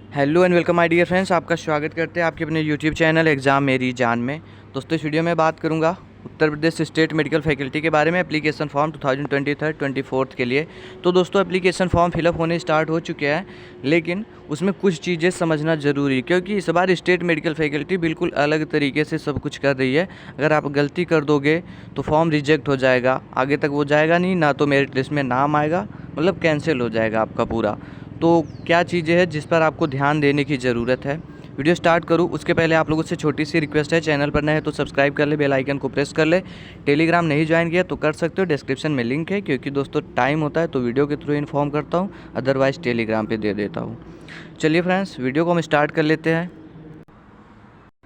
Hello and welcome my dear friends, आपका स्वागत करते हैं आपके अपने यूट्यूब चैनल एग्ज़ाम मेरी जान में। दोस्तों, इस वीडियो में बात करूंगा Uttar Pradesh state medical faculty के बारे में। एप्लीकेशन फॉर्म 2023-24 के लिए तो दोस्तों एप्लीकेशन फॉर्म फिलअप होने स्टार्ट हो चुके हैं, लेकिन उसमें कुछ चीज़ें समझना ज़रूरी है क्योंकि इस बार स्टेट मेडिकल फैकल्टी बिल्कुल अलग तरीके से सब कुछ कर रही है। अगर आप गलती कर दोगे तो फॉर्म रिजेक्ट हो जाएगा, आगे तक वो जाएगा नहीं, ना तो मेरिट लिस्ट में नाम आएगा, मतलब कैंसिल हो जाएगा आपका पूरा। तो क्या चीज़ें हैं जिस पर आपको ध्यान देने की ज़रूरत है। वीडियो स्टार्ट करूँ उसके पहले आप लोगों से छोटी सी रिक्वेस्ट है, चैनल पर नए हैं तो सब्सक्राइब कर ले, बेल आइकन को प्रेस कर ले। टेलीग्राम नहीं ज्वाइन किया तो कर सकते हो, डिस्क्रिप्शन में लिंक है, क्योंकि दोस्तों टाइम होता है तो वीडियो के थ्रू इन्फॉर्म करता हूँ, अदरवाइज़ टेलीग्राम पे दे देता हूँ। चलिए फ्रेंड्स, वीडियो को हम स्टार्ट कर लेते हैं।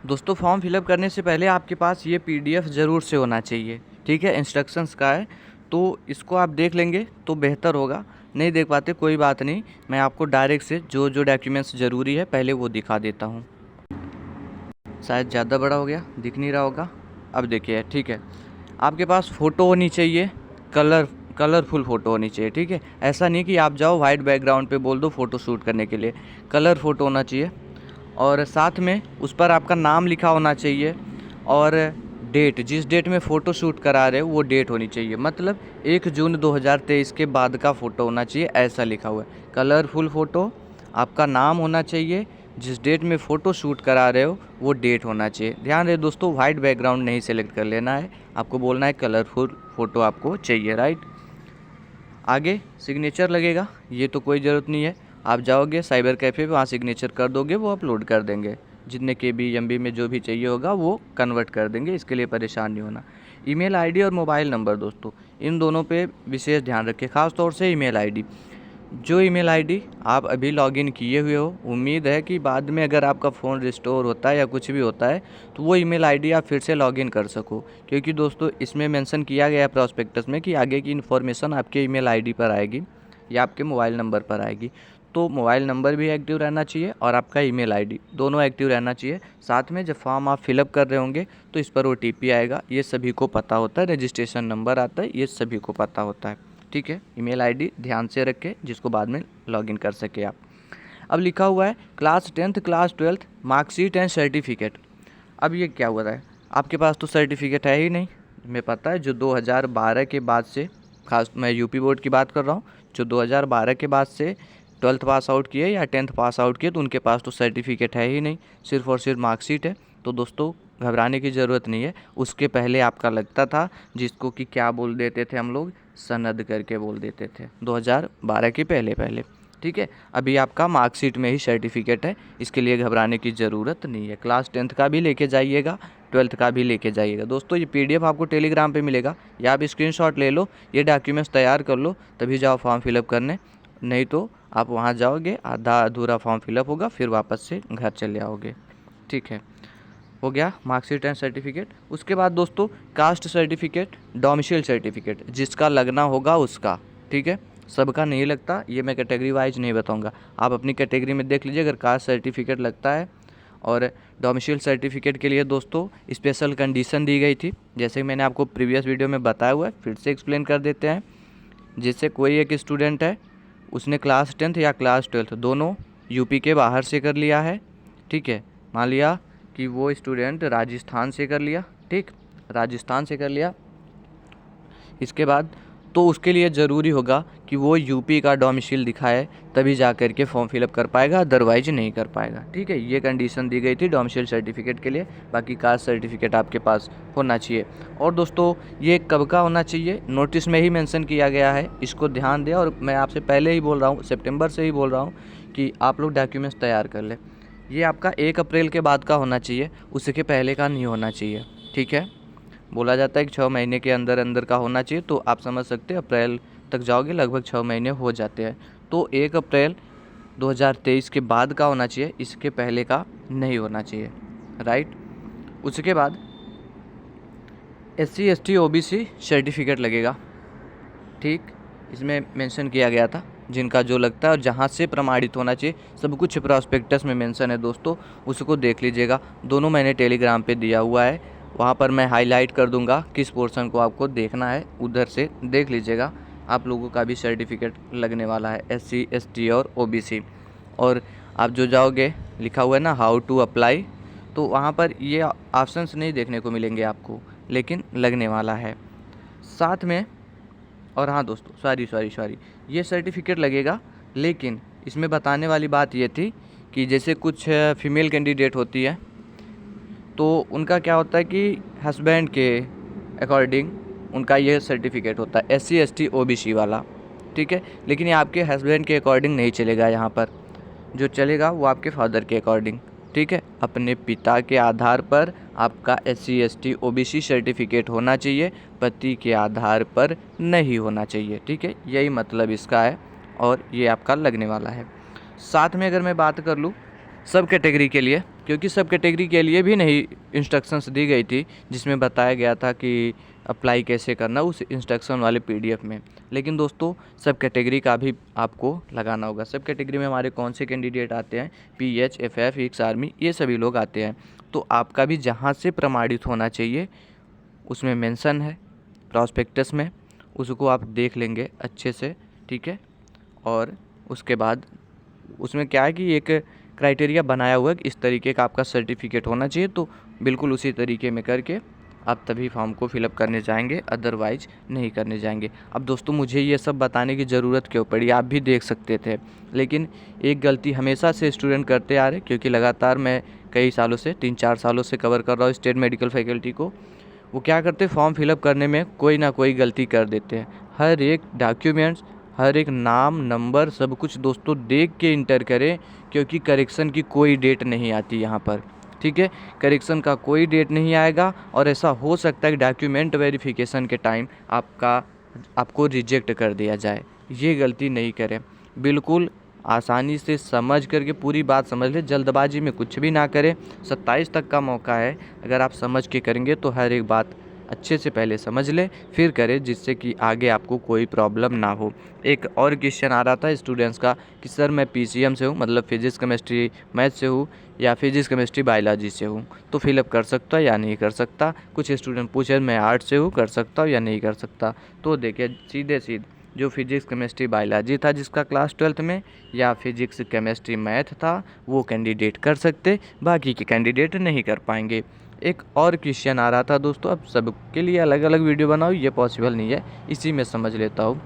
दोस्तों, फॉर्म फिलअप करने से पहले आपके पास ये PDF ज़रूर से होना चाहिए, ठीक है, इंस्ट्रक्शंस का है, तो इसको आप देख लेंगे तो बेहतर होगा। नहीं देख पाते कोई बात नहीं, मैं आपको डायरेक्ट से जो जो डॉक्यूमेंट्स ज़रूरी है पहले वो दिखा देता हूँ। शायद ज़्यादा बड़ा हो गया, दिख नहीं रहा होगा, अब देखिए, ठीक है। आपके पास फ़ोटो होनी चाहिए, कलरफुल फ़ोटो होनी चाहिए, ठीक है। ऐसा नहीं कि आप जाओ वाइट बैकग्राउंड पे बोल दो फ़ोटो शूट करने के लिए, कलर फ़ोटो होना चाहिए। और साथ में उस पर आपका नाम लिखा होना चाहिए और डेट, जिस डेट में फ़ोटो शूट करा रहे हो वो डेट होनी चाहिए, मतलब 1 जून 2023 के बाद का फ़ोटो होना चाहिए, ऐसा लिखा हुआ है। कलरफुल फ़ोटो, आपका नाम होना चाहिए, जिस डेट में फ़ोटो शूट करा रहे हो वो डेट होना चाहिए। ध्यान रहे दोस्तों, वाइट बैकग्राउंड नहीं सेलेक्ट कर लेना है, आपको बोलना है कलरफुल फ़ोटो आपको चाहिए, राइट। आगे सिग्नेचर लगेगा, ये तो कोई ज़रूरत नहीं है, आप जाओगे साइबर कैफ़े पे, वहाँ सिग्नेचर कर दोगे, वो अपलोड कर देंगे, जितने KB MB में जो भी चाहिए होगा वो कन्वर्ट कर देंगे, इसके लिए परेशान नहीं होना। ईमेल आईडी और मोबाइल नंबर दोस्तों, इन दोनों पे विशेष ध्यान रखें, ख़ास तौर से ईमेल आईडी। जो ईमेल आईडी आप अभी लॉगिन किए हुए हो, उम्मीद है कि बाद में अगर आपका फ़ोन रिस्टोर होता है या कुछ भी होता है तो वो ईमेल आईडी आप फिर से लॉगिन कर सको, क्योंकि दोस्तों इसमें मेंशन किया गया है प्रॉस्पेक्टस में कि आगे की इन्फॉर्मेशन आपके ईमेल आईडी पर आएगी या आपके मोबाइल नंबर पर आएगी। तो मोबाइल नंबर भी एक्टिव रहना चाहिए और आपका ईमेल आईडी दोनों एक्टिव रहना चाहिए। साथ में जब फॉर्म आप फिलअप कर रहे होंगे तो इस पर OTP आएगा, ये सभी को पता होता है, रजिस्ट्रेशन नंबर आता है, ये सभी को पता होता है, ठीक है। ईमेल आईडी ध्यान से रखें जिसको बाद में लॉगिन कर सके आप। अब लिखा हुआ है class 10th class 12th marksheet and certificate. अब ये क्या हुआ है, आपके पास तो सर्टिफिकेट है ही नहीं, हमें पता है। जो 2012 के बाद से, खास मैं UP बोर्ड की बात कर रहा हूँ, जो 2012 के बाद से 12th पास आउट किए या 10th पास आउट किए तो उनके पास तो सर्टिफिकेट है ही नहीं, सिर्फ और सिर्फ मार्कशीट है। तो दोस्तों घबराने की ज़रूरत नहीं है। उसके पहले आपका लगता था, जिसको कि क्या बोल देते थे हम लोग, सनद करके बोल देते थे, 2012 के पहले पहले, ठीक है। अभी आपका मार्कशीट में ही सर्टिफिकेट है, इसके लिए घबराने की ज़रूरत नहीं है। क्लास 10th का भी लेके जाइएगा, 12th का भी लेके जाइएगा। दोस्तों ये PDF आपको टेलीग्राम पे मिलेगा, या आप स्क्रीनशॉट ले लो, ये डॉक्यूमेंट्स तैयार कर लो, तभी जाओ फॉर्म फिलअप करने। नहीं तो आप वहाँ जाओगे, आधा अधूरा फॉर्म फिलअप होगा, फिर वापस से घर चले आओगे, ठीक है। हो गया मार्कशीट एंड सर्टिफिकेट। उसके बाद दोस्तों कास्ट सर्टिफिकेट, डोमिसाइल सर्टिफिकेट, जिसका लगना होगा उसका, ठीक है। सबका नहीं लगता, ये मैं कैटेगरी वाइज नहीं बताऊंगा, आप अपनी कैटेगरी में देख लीजिए। अगर कास्ट सर्टिफिकेट लगता है और डोमिसाइल सर्टिफिकेट के लिए दोस्तों स्पेशल कंडीशन दी गई थी, जैसे कि मैंने आपको प्रीवियस वीडियो में बताया हुआ है, फिर से एक्सप्लेन कर देते हैं। जैसे कोई एक स्टूडेंट है, उसने क्लास 10th या क्लास 12th दोनों UP के बाहर से कर लिया है, ठीक है। मान लिया कि वो स्टूडेंट राजस्थान से कर लिया, ठीक, राजस्थान से कर लिया, इसके बाद तो उसके लिए ज़रूरी होगा कि वो UP का डोमिसाइल दिखाए, तभी जा कर के फॉर्म फिलअप कर पाएगा, अदरवाइज नहीं कर पाएगा, ठीक है। ये कंडीशन दी गई थी डोमिसाइल सर्टिफिकेट के लिए। बाकी कास्ट सर्टिफिकेट आपके पास होना चाहिए। और दोस्तों ये कब का होना चाहिए, नोटिस में ही मेंशन किया गया है, इसको ध्यान दें। और मैं आपसे पहले ही बोल रहा हूँ, सितंबर से ही बोल रहा हूँ कि आप लोग डॉक्यूमेंट्स तैयार कर लें। ये आपका 1 अप्रैल के बाद का होना चाहिए, उसके पहले का नहीं होना चाहिए, ठीक है। बोला जाता है कि 6 महीने के अंदर अंदर का होना चाहिए, तो आप समझ सकते हैं अप्रैल तक जाओगे, लगभग 6 महीने हो जाते हैं। तो 1 अप्रैल 2023 के बाद का होना चाहिए, इसके पहले का नहीं होना चाहिए, राइट। उसके बाद SC ST OBC सर्टिफिकेट लगेगा, ठीक, इसमें मेंशन किया गया था जिनका जो लगता है और जहाँ से प्रमाणित होना चाहिए, सब कुछ प्रॉस्पेक्टस में मेंशन है दोस्तों, उसको देख लीजिएगा। दोनों मैंने टेलीग्राम पे दिया हुआ है, वहाँ पर मैं हाईलाइट कर दूंगा किस पोर्शन को आपको देखना है, उधर से देख लीजिएगा। आप लोगों का भी सर्टिफिकेट लगने वाला है SC ST और OBC। और आप जो जाओगे लिखा हुआ है ना हाउ टू अप्लाई, तो वहाँ पर ये ऑप्शंस नहीं देखने को मिलेंगे आपको, लेकिन लगने वाला है साथ में। और हाँ दोस्तों, सॉरी, ये सर्टिफिकेट लगेगा, लेकिन इसमें बताने वाली बात ये थी कि जैसे कुछ फीमेल कैंडिडेट होती है तो उनका क्या होता है कि हस्बैंड के अकॉर्डिंग उनका ये सर्टिफिकेट होता है SC ST OBC वाला, ठीक है। लेकिन ये आपके हस्बैंड के अकॉर्डिंग नहीं चलेगा, यहाँ पर जो चलेगा वो आपके फादर के अकॉर्डिंग, ठीक है। अपने पिता के आधार पर आपका SC ST OBC सर्टिफिकेट होना चाहिए, पति के आधार पर नहीं होना चाहिए, ठीक है। यही मतलब इसका है और ये आपका लगने वाला है। साथ में अगर मैं बात कर लूँ सब कैटेगरी के लिए, क्योंकि सब कैटेगरी के लिए भी नहीं इंस्ट्रक्शंस दी गई थी जिसमें बताया गया था कि अप्लाई कैसे करना उस इंस्ट्रक्शन वाले PDF में, लेकिन दोस्तों सब कैटेगरी का भी आपको लगाना होगा। सब कैटेगरी में हमारे कौन से कैंडिडेट आते हैं, PH FF एक्स आर्मी, ये सभी लोग आते हैं। तो आपका भी जहाँ से प्रमाणित होना चाहिए उसमें मेंशन है प्रॉस्पेक्टस में, उसको आप देख लेंगे अच्छे से, ठीक है। और उसके बाद उसमें क्या है कि एक क्राइटेरिया बनाया हुआ है कि इस तरीके का आपका सर्टिफिकेट होना चाहिए, तो बिल्कुल उसी तरीके में करके आप तभी फॉर्म को फिलअप करने जाएंगे, अदरवाइज नहीं करने जाएंगे। अब दोस्तों मुझे ये सब बताने की ज़रूरत क्यों पड़ी, आप भी देख सकते थे, लेकिन एक गलती हमेशा से स्टूडेंट करते आ रहे, क्योंकि लगातार मैं कई सालों से 3-4 सालों से कवर कर रहा हूँ स्टेट मेडिकल फैकल्टी को। वो क्या करते, फॉर्म फिलअप करने में कोई ना कोई गलती कर देते हैं। हर एक डॉक्यूमेंट्स, हर एक नाम नंबर सब कुछ दोस्तों देख के इंटर करें, क्योंकि करेक्शन की कोई डेट नहीं आती यहाँ पर, ठीक है। करेक्शन का कोई डेट नहीं आएगा और ऐसा हो सकता है कि डॉक्यूमेंट वेरिफिकेशन के टाइम आपको रिजेक्ट कर दिया जाए। ये गलती नहीं करें, बिल्कुल आसानी से समझ करके पूरी बात समझ ले, जल्दबाजी में कुछ भी ना करें। 27 तक का मौका है, अगर आप समझ के करेंगे तो हर एक बात अच्छे से पहले समझ ले फिर करें, जिससे कि आगे आपको कोई प्रॉब्लम ना हो। एक और क्वेश्चन आ रहा था स्टूडेंट्स का कि सर मैं PCM से हूँ, मतलब फिजिक्स केमिस्ट्री मैथ से हूँ या फिजिक्स केमिस्ट्री बायोलॉजी से हूँ, तो फिलअप कर सकता या नहीं कर सकता। कुछ स्टूडेंट पूछे मैं आर्ट्स से हूँ, कर सकता हूँ या नहीं कर सकता। तो देखिए सीधे जो फिजिक्स केमिस्ट्री बायोलॉजी था जिसका क्लास 12th में, या फिजिक्स केमिस्ट्री मैथ था, वो कैंडिडेट कर सकते, बाकी के कैंडिडेट नहीं कर पाएंगे। एक और क्वेश्चन आ रहा था दोस्तों, अब सबके लिए अलग अलग वीडियो बनाओ ये पॉसिबल नहीं है, इसी में समझ लेता हूँ।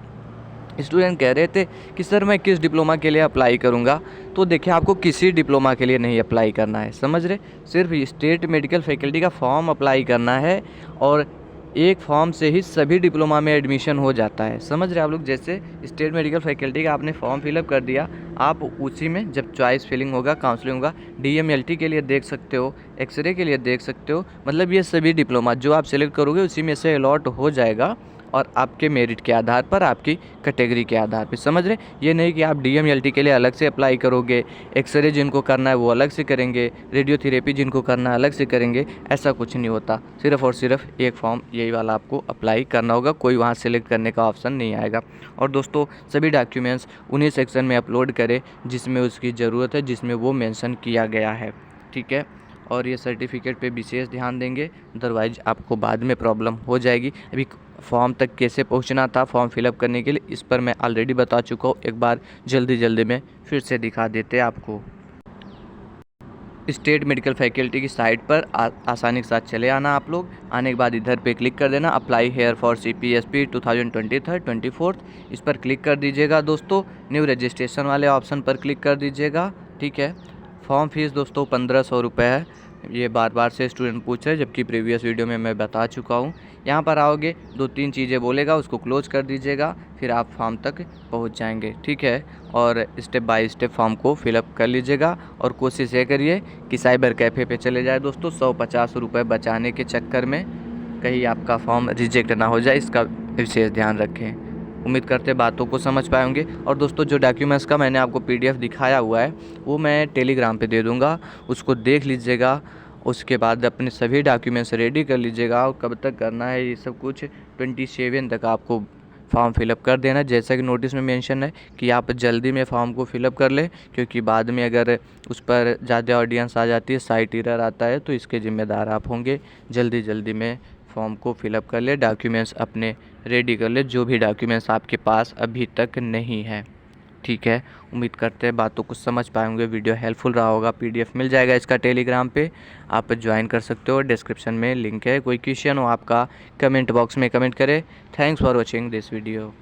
स्टूडेंट कह रहे थे कि सर मैं किस डिप्लोमा के लिए अप्लाई करूँगा, तो देखिए आपको किसी डिप्लोमा के लिए नहीं अप्लाई करना है, समझ रहे, सिर्फ स्टेट मेडिकल फैकल्टी का फॉर्म अप्लाई करना है और एक फॉर्म से ही सभी डिप्लोमा में एडमिशन हो जाता है, समझ रहे आप लोग। जैसे स्टेट मेडिकल फैकल्टी का आपने फॉर्म फिलअप कर दिया, आप उसी में जब चॉइस फिलिंग होगा, काउंसलिंग होगा, DMLT के लिए देख सकते हो, एक्सरे के लिए देख सकते हो, मतलब ये सभी डिप्लोमा जो आप सेलेक्ट करोगे उसी में से अलॉट हो जाएगा और आपके मेरिट के आधार पर, आपकी कैटेगरी के आधार पर, समझ रहे। ये नहीं कि आप DMLT के लिए अलग से अप्लाई करोगे, एक्सरे जिनको करना है वो अलग से करेंगे, रेडियोथेरेपी जिनको करना है अलग से करेंगे, ऐसा कुछ नहीं होता। सिर्फ और सिर्फ एक फॉर्म यही वाला आपको अप्लाई करना होगा, कोई वहाँ सेलेक्ट करने का ऑप्शन नहीं आएगा। और दोस्तों सभी डॉक्यूमेंट्स उन्हीं सेक्शन में अपलोड करें जिसमें उसकी ज़रूरत है, जिसमें वो मेंशन किया गया है, ठीक है। और ये सर्टिफिकेट पे विशेष ध्यान देंगे, अदरवाइज आपको बाद में प्रॉब्लम हो जाएगी। अभी फॉर्म तक कैसे पहुंचना था फॉर्म फिलअप करने के लिए, इस पर मैं ऑलरेडी बता चुका हूँ, एक बार जल्दी में फिर से दिखा देते हैं आपको। स्टेट मेडिकल फैकल्टी की साइट पर आसानी के साथ चले आना आप लोग। आने के बाद इधर पे क्लिक कर देना अप्लाई हेयर फॉर CPSP 2023-24, इस पर क्लिक कर दीजिएगा दोस्तों। न्यू रजिस्ट्रेशन वाले ऑप्शन पर क्लिक कर दीजिएगा, ठीक है। फॉर्म फीस दोस्तों 1500 रुपये है, ये बार से स्टूडेंट पूछ रहे हैं, जबकि प्रीवियस वीडियो में मैं बता चुका हूँ। यहाँ पर आओगे 2-3 चीज़ें बोलेगा, उसको क्लोज कर दीजिएगा, फिर आप फॉर्म तक पहुँच जाएंगे, ठीक है। और स्टेप बाय स्टेप फॉर्म को फिलअप कर लीजिएगा और कोशिश ये करिए कि साइबर कैफ़े पे चले जाए दोस्तों, 150 रुपये बचाने के चक्कर में कहीं आपका फॉर्म रिजेक्ट ना हो जाए, इसका विशेष ध्यान रखें। उम्मीद करते बातों को समझ पाए होंगे। और दोस्तों जो डॉक्यूमेंट्स का मैंने आपको PDF दिखाया हुआ है वो मैं टेलीग्राम पे दे दूँगा, उसको देख लीजिएगा। उसके बाद अपने सभी डॉक्यूमेंट्स रेडी कर लीजिएगा, और कब तक करना है ये सब कुछ 27 तक आपको फॉर्म फिलअप कर देना। जैसा कि नोटिस में मेंशन है कि आप जल्दी में फॉर्म को फिलअप कर लें, क्योंकि बाद में अगर उस पर ज़्यादा ऑडियंस आ जाती है, साइट एरर आता है, तो इसके ज़िम्मेदार आप होंगे। जल्दी में फॉर्म को फिलअप कर ले, डॉक्यूमेंट्स अपने रेडी कर ले, जो भी डॉक्यूमेंट्स आपके पास अभी तक नहीं है, ठीक है, उम्मीद करते हैं बातों को समझ पाए होंगे, वीडियो हेल्पफुल रहा होगा। पीडीएफ मिल जाएगा इसका टेलीग्राम पे, आप ज्वाइन कर सकते हो, डिस्क्रिप्शन में लिंक है। कोई क्वेश्चन हो आपका कमेंट बॉक्स में कमेंट करें। Thanks for watching this video.